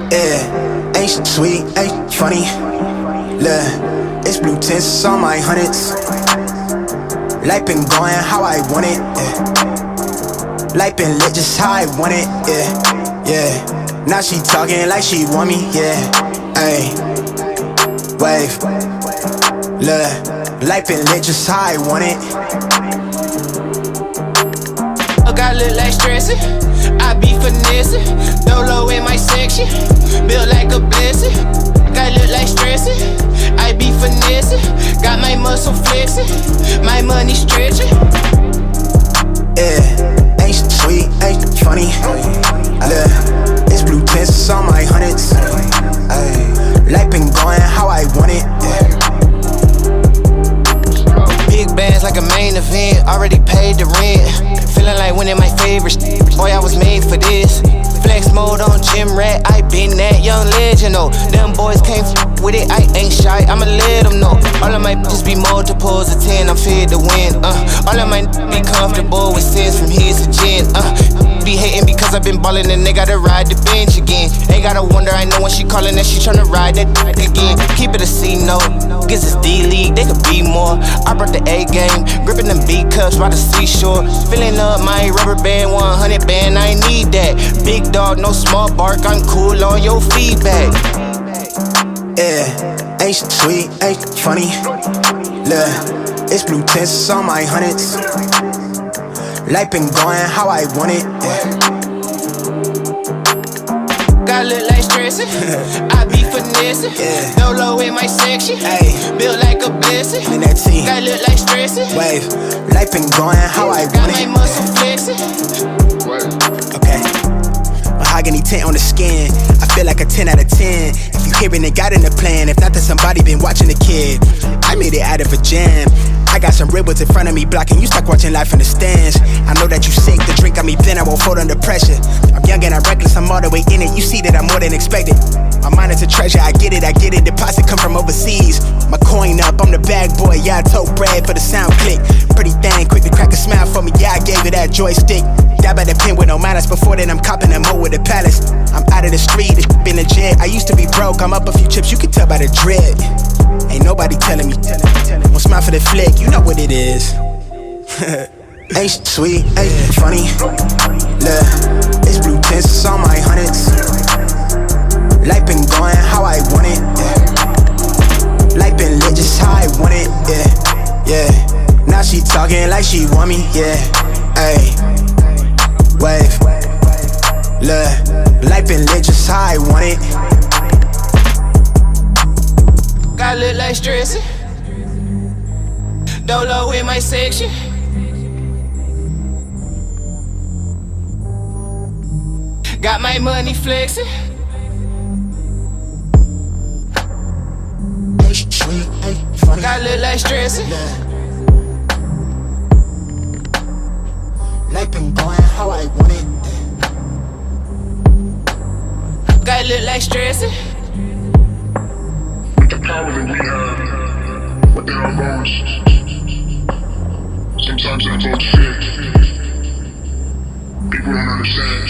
Yeah, ain't she sweet, ain't she funny. Look, it's blue tints on my hundreds. Life been going how I want it, yeah. Life been lit just how I want it, yeah, yeah. Now she talking like she want me, yeah. Ayy, wave. Look, life been lit just how I want it. I look like stressing, I be finessing. Dolo in my section, built like a blessing. I look like stressing, I be finessing. Got my muscle flexing, my money stretching. Yeah, ain't she sweet, ain't she funny. Look, it's blue tints on my hundreds. Life been going how I want it, yeah. Big bands like a main event, already paid the rent. Feeling like winning my favorite boy, I was made for this. Flex mode on gym rat, I been that young legend, oh. Them boys can't with it, I ain't shy, I'ma let them know. All of my bitches be multiples of 10, I'm fed to win, All of my be comfortable with sins from his to gin, Be hating because I've been ballin' and they gotta ride the bench again. Ain't gotta wonder, I know when she callin' that she tryna ride that again. Keep it a C note, cause it's D-League, they could be more. I brought the A game, gripping them B cups by the seashore. Filling up my rubber band, 100 band, I need that. Big dog, no small bark, I'm cool on your feedback. Yeah, ain't she sweet, ain't she funny. Look, it's blue tints on my hundreds. Life been going how I want it, yeah. I look like stressing, I be finessing. Yeah. Dolo in my section, Ay. Built like a blessing. In that T, I look like stressing. wave. Life been going how I Got want my it. muscle flexing. Okay. Mahogany tint on the skin, I feel like a 10 out of 10. If you hearing it, got in the plan. If not, then somebody been watching the kid. I made it out of a jam. I got some ribbons in front of me blocking you, stuck watching life in the stands. I know that you sick, the drink got me thin, I won't fold under pressure. I'm young and I'm reckless, I'm all the way in it. You see that I'm more than expected. My mind is a treasure, I get it. Deposit come from overseas. My coin up, I'm the bag boy, yeah, I tote bread for the sound click. Pretty thing, quick to crack a smile for me, yeah, I gave it that joystick. Dab at the pin with no manners, before then I'm copping a mo with the palace. I'm out of the street, it's been legit. I used to be broke, I'm up a few chips, you can tell by the drip. Ain't nobody telling me, won't smile for the flick, you know what it is. Ain't she sweet, ain't she funny. Look, it's blue tints on my hundreds. Life been going how I want it, yeah. Life been lit just how I want it, yeah, yeah. Now she talking like she want me, yeah. Ayy, wave. Look, life been lit just how I want it. I look like stressing, Dolo in my section. Got my money flexing. Sweet, ain't funny. I look like stressing. Life been going how I want it. I look like stressing. With the power that we have, but there are moments. Sometimes I vote fear. People don't understand.